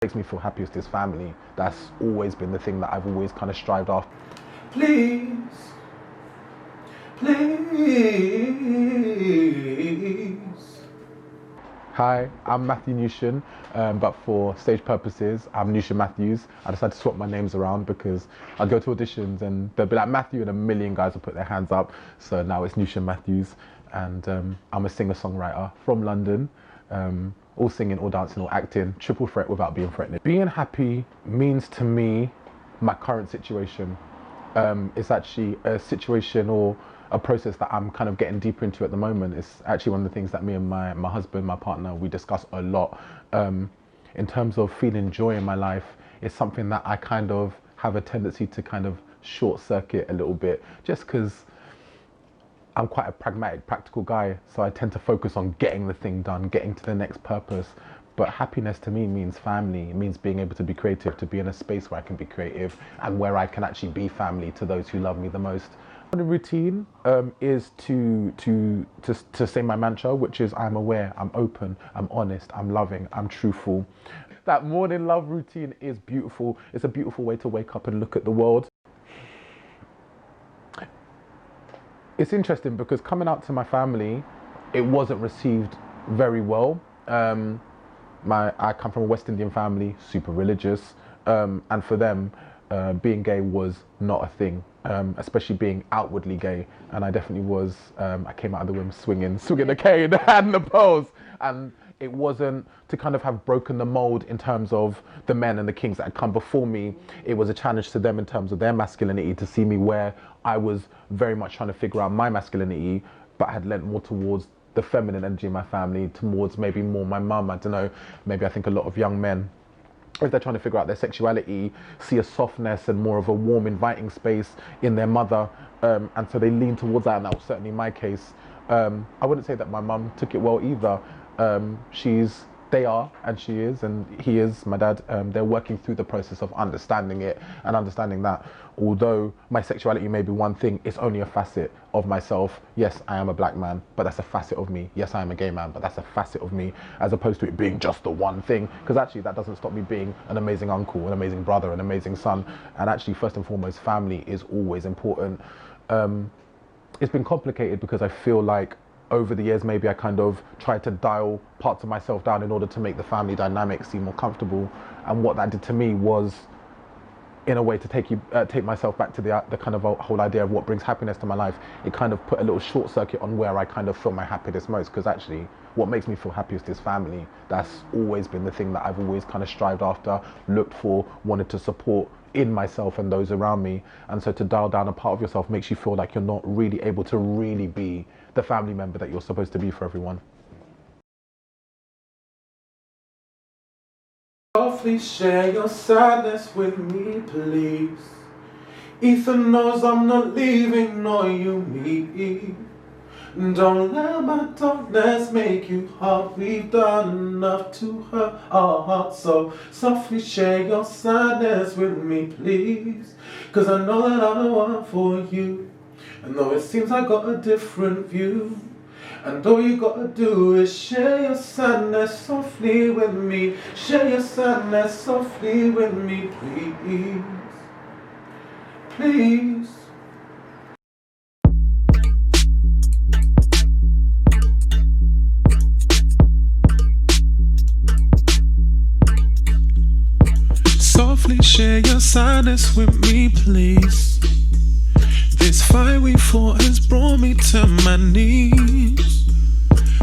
Makes me feel happiest is family. That's always been the thing that I've always kind of strived after. Please, please. Hi, I'm Matthew Newtion, but for stage purposes, I'm Newtion Matthews. I decided to swap my names around because I go to auditions and they'll be like Matthew and a million guys will put their hands up. So now it's Newtion Matthews, and I'm a singer-songwriter from London. All singing, all dancing, all acting, triple threat without being threatening. Being happy means to me my current situation. It's actually a situation or a process that I'm kind of getting deeper into at the moment. It's actually one of the things that me and my husband, my partner, we discuss a lot. In terms of feeling joy in my life, it's something that I kind of have a tendency to kind of short circuit a little bit, just because I'm quite a pragmatic, practical guy, so I tend to focus on getting the thing done, getting to the next purpose. But happiness to me means family. It means being able to be creative, to be in a space where I can be creative and where I can actually be family to those who love me the most. The routine is to say my mantra, which is I'm aware, I'm open, I'm honest, I'm loving, I'm truthful. That morning love routine is beautiful. It's a beautiful way to wake up and look at the world. It's interesting because coming out to my family, it wasn't received very well. I come from a West Indian family, super religious, and for them, being gay was not a thing, especially being outwardly gay. And I definitely was. I came out of the womb swinging the cane and the pose, and it wasn't to kind of have broken the mold in terms of the men and the kings that had come before me. It was a challenge to them in terms of their masculinity, to see me where I was very much trying to figure out my masculinity, but had lent more towards the feminine energy in my family, towards maybe more my mum. I don't know, maybe I think a lot of young men, if they're trying to figure out their sexuality, see a softness and more of a warm, inviting space in their mother, and so they lean towards that, and that was certainly my case. I wouldn't say that my mum took it well either. They are, and she is, and he is, my dad, they're working through the process of understanding it and understanding that although my sexuality may be one thing, it's only a facet of myself. Yes, I am a black man, but that's a facet of me. Yes, I am a gay man, but that's a facet of me, as opposed to it being just the one thing, because actually that doesn't stop me being an amazing uncle, an amazing brother, an amazing son. And actually, first and foremost, family is always important. It's been complicated because I feel like over the years, maybe I kind of tried to dial parts of myself down in order to make the family dynamic seem more comfortable. And what that did to me was, in a way, to take myself back to the kind of whole idea of what brings happiness to my life. It kind of put a little short circuit on where I kind of feel my happiness most, because actually what makes me feel happiest is family. That's always been the thing that I've always kind of strived after, looked for, wanted to support in myself and those around me. And so to dial down a part of yourself makes you feel like you're not really able to really be the family member that you're supposed to be for everyone. Softly share your sadness with me, please. Ethan knows I'm not leaving, nor you me. Don't let my darkness make you hard. We've done enough to hurt our hearts. So softly share your sadness with me, please. 'Cause I know that I'm the one for you. And though it seems I got a different view, and all you gotta do is share your sadness softly with me. Share your sadness softly with me, please. Please. Softly share your sadness with me, please. This fight we fought has brought me to my knees.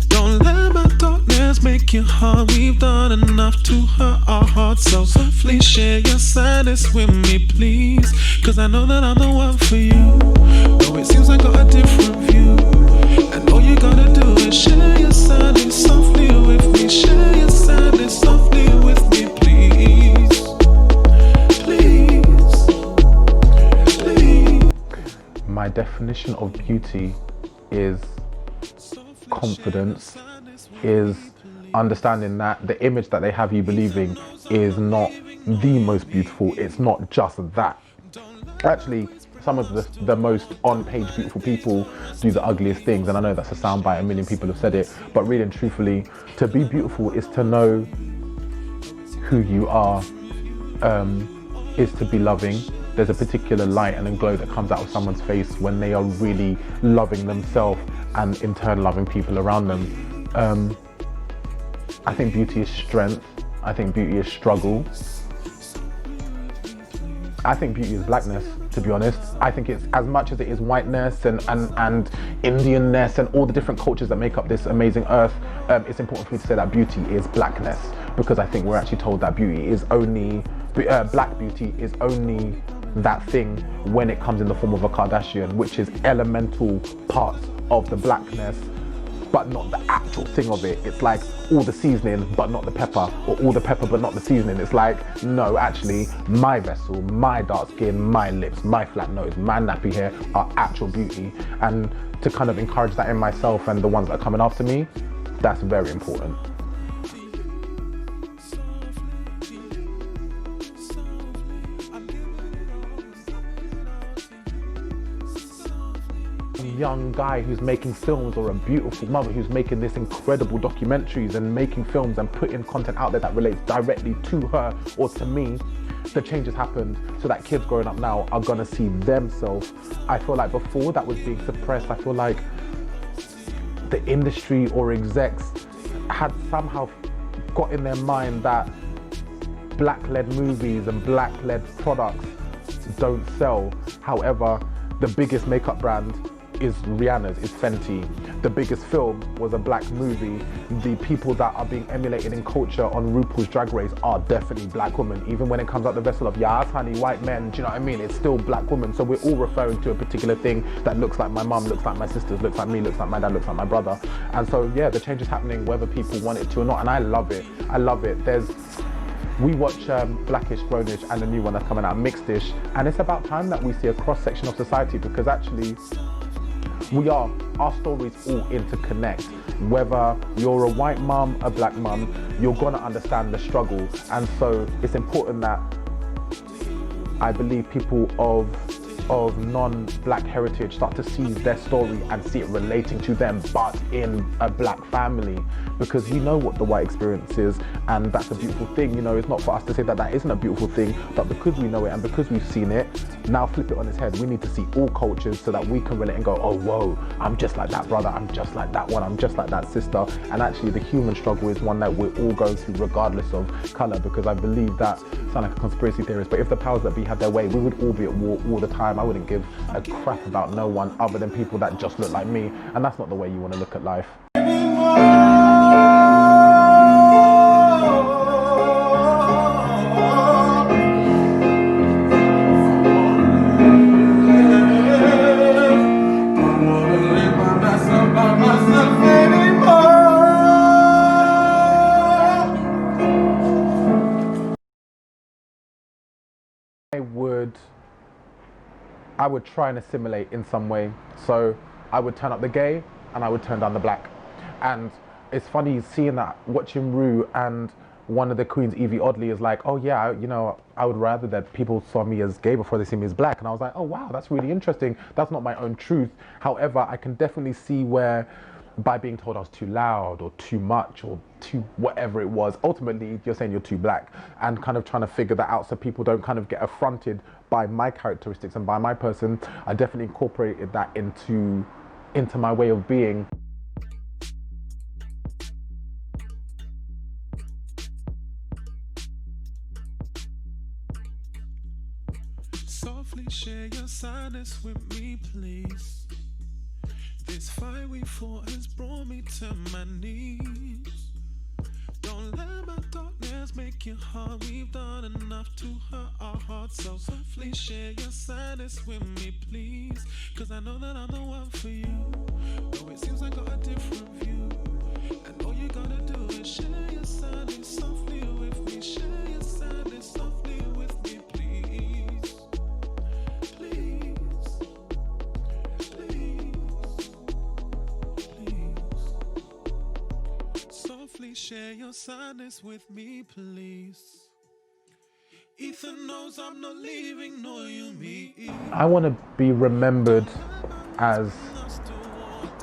Don't let my darkness make you hard. We've done enough to hurt our hearts. So softly share your sadness with me, please. 'Cause I know that I'm the one for you. Though it seems I got a different view, and all you gotta do is share your sadness softly with me. Share your sadness softly with me, please. Please. Please. My definition of beauty is confidence, is understanding that the image that they have you believing is not the most beautiful. It's not just that. Actually, some of the most on-page beautiful people do the ugliest things, and I know that's a soundbite, a million people have said it, but really and truthfully, to be beautiful is to know who you are is to be loving. There's a particular light and a glow that comes out of someone's face when they are really loving themselves and in turn loving people around them. I think beauty is strength. I think beauty is struggle. I think beauty is blackness, to be honest. I think it's as much as it is whiteness and Indianness and all the different cultures that make up this amazing earth. It's important for me to say that beauty is blackness, because I think we're actually told that beauty is only, black beauty is only that thing when it comes in the form of a Kardashian, which is elemental parts of the blackness, but not the actual thing of it. It's like all the seasoning but not the pepper, or all the pepper but not the seasoning. It's like, no, actually my vessel, my dark skin, my lips, my flat nose, my nappy hair are actual beauty. And to kind of encourage that in myself and the ones that are coming after me, that's very important. Young guy who's making films, or a beautiful mother who's making this incredible documentaries and making films and putting content out there that relates directly to her or to me, the change has happened so that kids growing up now are gonna see themselves. I feel like before that was being suppressed. I feel like the industry or execs had somehow got in their mind that black-led movies and black-led products don't sell. However, the biggest makeup brand is Rihanna's, is Fenty. The biggest film was a black movie. The people that are being emulated in culture on RuPaul's Drag Race are definitely black women. Even when it comes out the vessel of, yes, honey, white men, do you know what I mean? It's still black women. So we're all referring to a particular thing that looks like my mum, looks like my sisters, looks like me, looks like my dad, looks like my brother. And so, yeah, the change is happening whether people want it to or not. And I love it. I love it. We watch Blackish, Grownish and the new one that's coming out, Mixedish. And it's about time that we see a cross-section of society, because actually, our stories all interconnect. Whether you're a white mum, a black mum, you're gonna understand the struggle. And so it's important that I believe people of non-black heritage start to see their story and see it relating to them, but in a black family, because we know what the white experience is, and that's a beautiful thing. You know, it's not for us to say that that isn't a beautiful thing, but because we know it and because we've seen it, now flip it on its head. We need to see all cultures so that we can relate and go, oh, whoa, I'm just like that brother, I'm just like that one, I'm just like that sister. And actually the human struggle is one that we're all going through regardless of color, because I believe that, sound like a conspiracy theorist, but if the powers that be had their way, we would all be at war all the time. I wouldn't give a crap about no one other than people that just look like me, and that's not the way you want to look at life. I would try and assimilate in some way. So I would turn up the gay and I would turn down the black. And it's funny seeing that, watching Rue, and one of the queens, Evie Oddly, is like, oh yeah, you know, I would rather that people saw me as gay before they see me as black. And I was like, oh wow, that's really interesting. That's not my own truth. However, I can definitely see where, by being told I was too loud or too much or too whatever it was, ultimately you're saying you're too black, and kind of trying to figure that out so people don't kind of get affronted by my characteristics and by my person. I definitely incorporated that into my way of being. Softly share your sadness with me, please. This fight we fought has brought me to my knees. Don't let my darkness make you hard. We've done enough to hurt our hearts. So softly share your sadness with me, please. Cause I know that I'm the one for you. Though it seems I got a different view. And all you gotta do is share your sadness softly with me. Share your sadness softly with me, please. Please. Softly share your sadness with me, please. Ethan knows I'm not leaving, nor you me. I want to be remembered as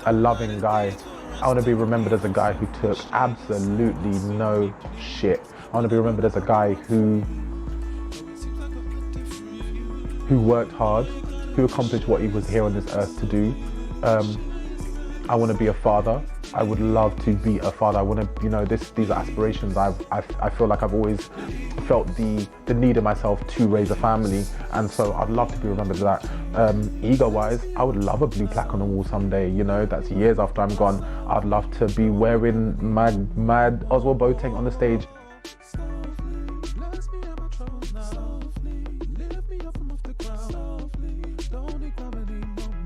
a loving guy. I want to be remembered as a guy who took absolutely no shit I want to be remembered as a guy who worked hard, who accomplished what he was here on this earth to do. I want to be a father. I would love to be a father. I want to, these are aspirations. I feel like I've always felt the need in myself to raise a family, and so I'd love to be remembered for that. Ego-wise, I would love a blue plaque on the wall someday. That's years after I'm gone. I'd love to be wearing mad Oswald Boateng on the stage. Lift me up from off the ground. Don't need comedy no